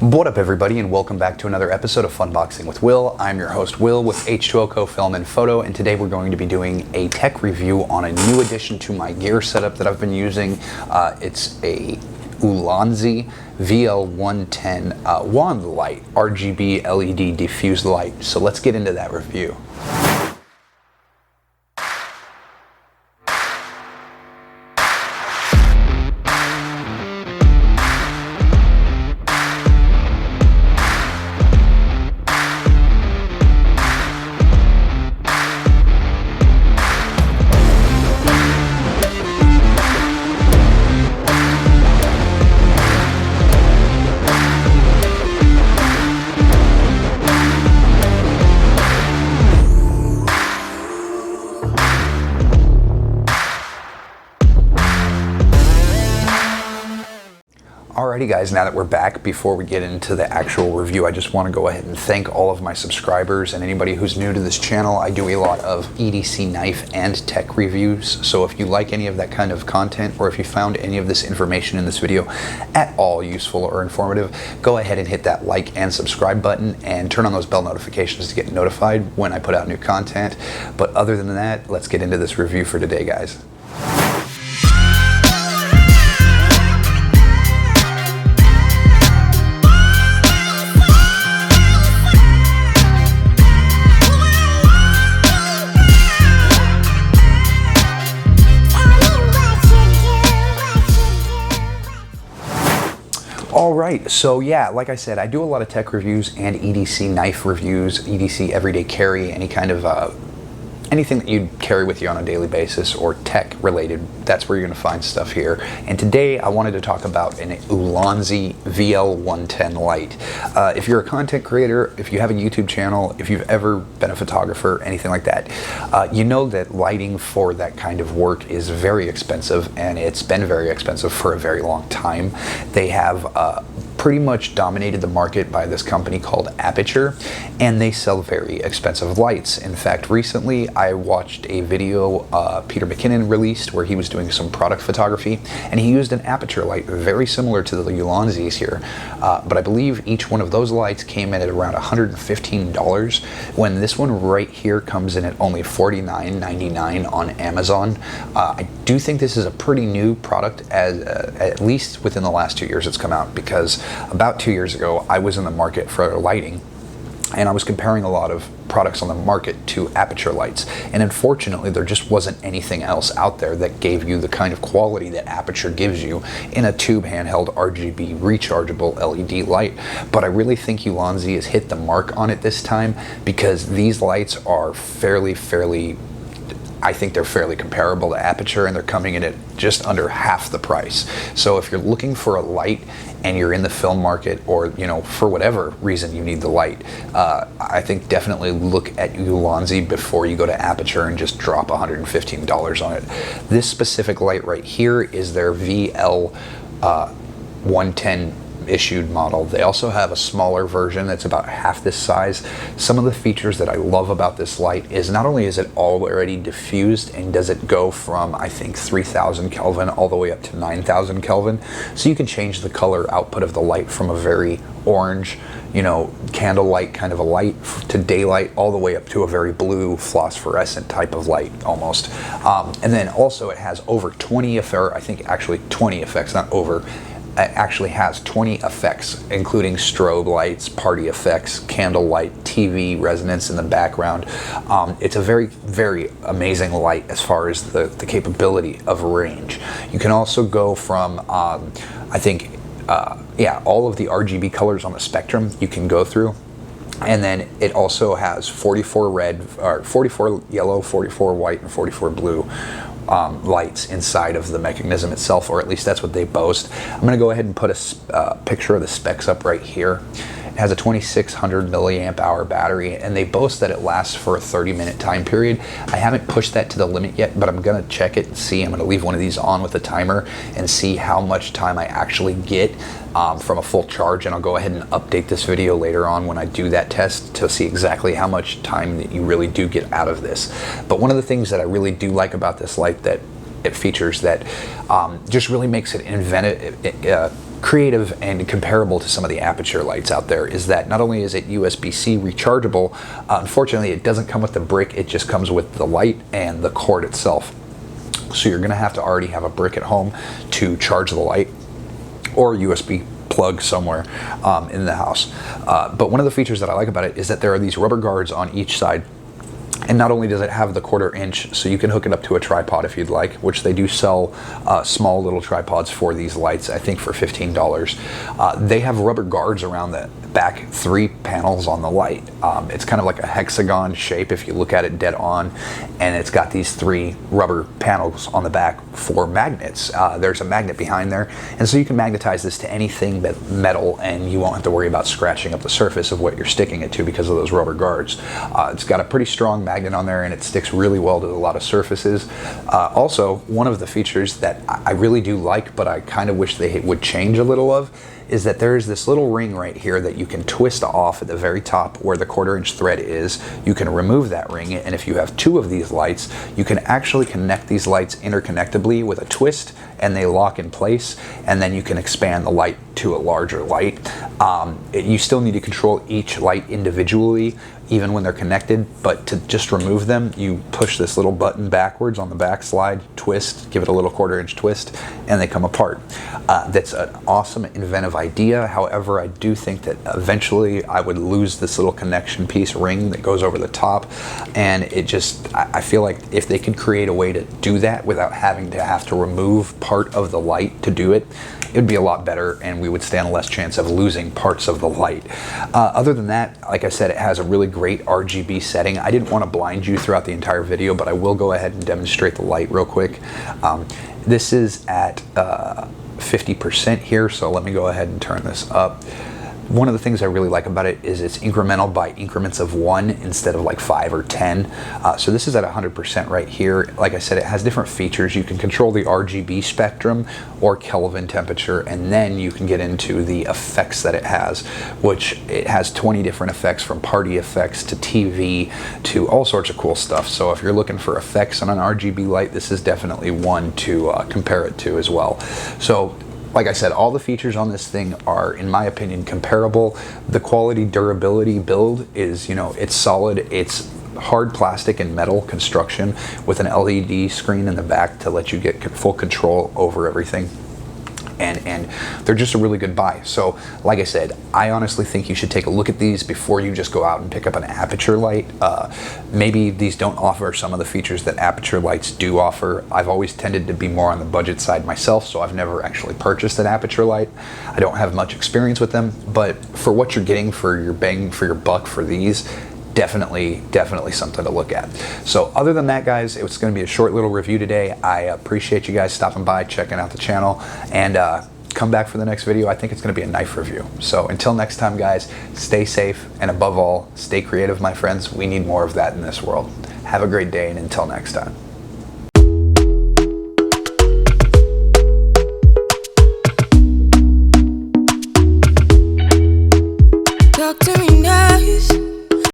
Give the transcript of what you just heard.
What up everybody, and welcome back to another episode of Funboxing with Will. I'm your host Will with H2O Co Film and Photo, and today we're going to be doing a tech review on a new addition to my gear setup that I've been using. It's a Ulanzi VL110 Wandlight RGB LED diffused light. So let's get into that review. Alrighty guys, now that we're back, before we get into the actual review, I just want to go ahead and thank all of my subscribers and anybody who's new to this channel. I do a lot of EDC knife and tech reviews, so if you like any of that kind of content, or if you found any of this information in this video at all useful or informative, go ahead and hit that like and subscribe button and turn on those bell notifications to get notified when I put out new content. But other than that, let's get into this review for today, guys. Alright, so yeah, like I said, I do a lot of tech reviews and EDC knife reviews, EDC everyday carry, any kind of anything that you'd carry with you on a daily basis or tech related. That's where you're going to find stuff here. And today I wanted to talk about an Ulanzi VL110 light. If you're a content creator, if you have a YouTube channel, if you've ever been a photographer, anything like that, you know that lighting for that kind of work is very expensive, and it's been very expensive for a very long time. They have pretty much dominated the market by this company called Aperture, and they sell very expensive lights. In fact, recently I watched a video Peter McKinnon released where he was doing some product photography, and he used an Aperture light very similar to the Ulanzis here, but I believe each one of those lights came in at around $115, when this one right here comes in at only $49.99 on Amazon. I do think this is a pretty new product, as at least within the last 2 years it's come out, because about 2 years ago I was in the market for lighting, and I was comparing a lot of products on the market to Aperture lights, and unfortunately there just wasn't anything else out there that gave you the kind of quality that Aperture gives you in a tube handheld RGB rechargeable LED light. But I really think Ulanzi has hit the mark on it this time, because these lights are I think they're fairly comparable to Aperture, and they're coming in at just under half the price. So if you're looking for a light and you're in the film market, or you know, for whatever reason you need the light, I think definitely look at Ulanzi before you go to Aperture and just drop $115 on it. This specific light right here is their VL110 issued model. They also have a smaller version that's about half this size. Some of the features that I love about this light is not only is it already diffused, and does it go from I think 3000 Kelvin all the way up to 9000 Kelvin, so you can change the color output of the light from a very orange, you know, candlelight kind of a light to daylight, all the way up to a very blue phosphorescent type of light almost. And then also it has over 20 effects, I think actually 20 effects, not over. It actually has 20 effects, including strobe lights, party effects, candlelight, TV resonance in the background. It's a very, very amazing light as far as the capability of range. You can also go from, I think, yeah, all of the RGB colors on the spectrum you can go through. And then it also has 44 red, or 44 yellow, 44 white, and 44 blue lights inside of the mechanism itself, or at least that's what they boast. I'm going to go ahead and put a picture of the specs up right here. It has a 2600 milliamp hour battery, and they boast that it lasts for a 30-minute time period. I haven't pushed that to the limit yet, but I'm going to check it and see. I'm going to leave one of these on with a timer and see how much time I actually get from a full charge, and I'll go ahead and update this video later on when I do that test to see exactly how much time that you really do get out of this. But one of the things that I really do like about this light that it features that just really makes it creative and comparable to some of the Aperture lights out there is that not only is it USB-C rechargeable, unfortunately it doesn't come with the brick, it just comes with the light and the cord itself. So you're going to have to already have a brick at home to charge the light, or USB plug somewhere in the house. But one of the features that I like about it is that there are these rubber guards on each side. And not only does it have the 1/4 inch, so you can hook it up to a tripod if you'd like, which they do sell small little tripods for these lights, I think for $15. They have rubber guards around the back 3 panels on the light. It's kind of like a hexagon shape if you look at it dead on, and it's got these 3 rubber panels on the back for magnets. There's a magnet behind there, and so you can magnetize this to anything but metal, and you won't have to worry about scratching up the surface of what you're sticking it to because of those rubber guards. It's got a pretty strong magnet on there, and it sticks really well to a lot of surfaces. Also, one of the features that I really do like, but I kind of wish they would change a little of, is that there is this little ring right here that you can twist off at the very top where the 1/4 inch thread is. You can remove that ring, and if you have 2 of these lights, you can actually connect these lights interconnectably with a twist, and they lock in place, and then you can expand the light to a larger light. You still need to control each light individually, even when they're connected, but to just remove them, you push this little button backwards on the back slide, twist, give it a little 1/4 inch twist, and they come apart. That's an awesome inventive idea. However, I do think that eventually I would lose this little connection piece ring that goes over the top, and it just, I feel like if they could create a way to do that without having to have to remove part of the light to do it, it would be a lot better, and we would stand less chance of losing parts of the light. Other than that, like I said, it has a really great RGB setting. I didn't want to blind you throughout the entire video, but I will go ahead and demonstrate the light real quick. This is at 50% here, so let me go ahead and turn this up. One of the things I really like about it is it's incremental by increments of 1 instead of like 5 or 10. So this is at 100% right here. Like I said, it has different features. You can control the RGB spectrum or Kelvin temperature, and then you can get into the effects that it has, which it has 20 different effects, from party effects to TV to all sorts of cool stuff. So if you're looking for effects on an RGB light, this is definitely one to compare it to as well. So like I said, all the features on this thing are, in my opinion, comparable. The quality, durability build is, you know, it's solid. It's hard plastic and metal construction with an LED screen in the back to let you get full control over everything. And they're just a really good buy. So like I said, I honestly think you should take a look at these before you just go out and pick up an Aperture light. Maybe these don't offer some of the features that Aperture lights do offer. I've always tended to be more on the budget side myself, so I've never actually purchased an Aperture light. I don't have much experience with them, but for what you're getting for your bang for your buck for these, definitely something to look at. So other than that, guys, it was going to be a short little review today. I appreciate you guys stopping by, checking out the channel, and come back for the next video. I think it's going to be a knife review. So until next time, guys, stay safe, and above all, stay creative, my friends. We need more of that in this world. Have a great day, and until next time.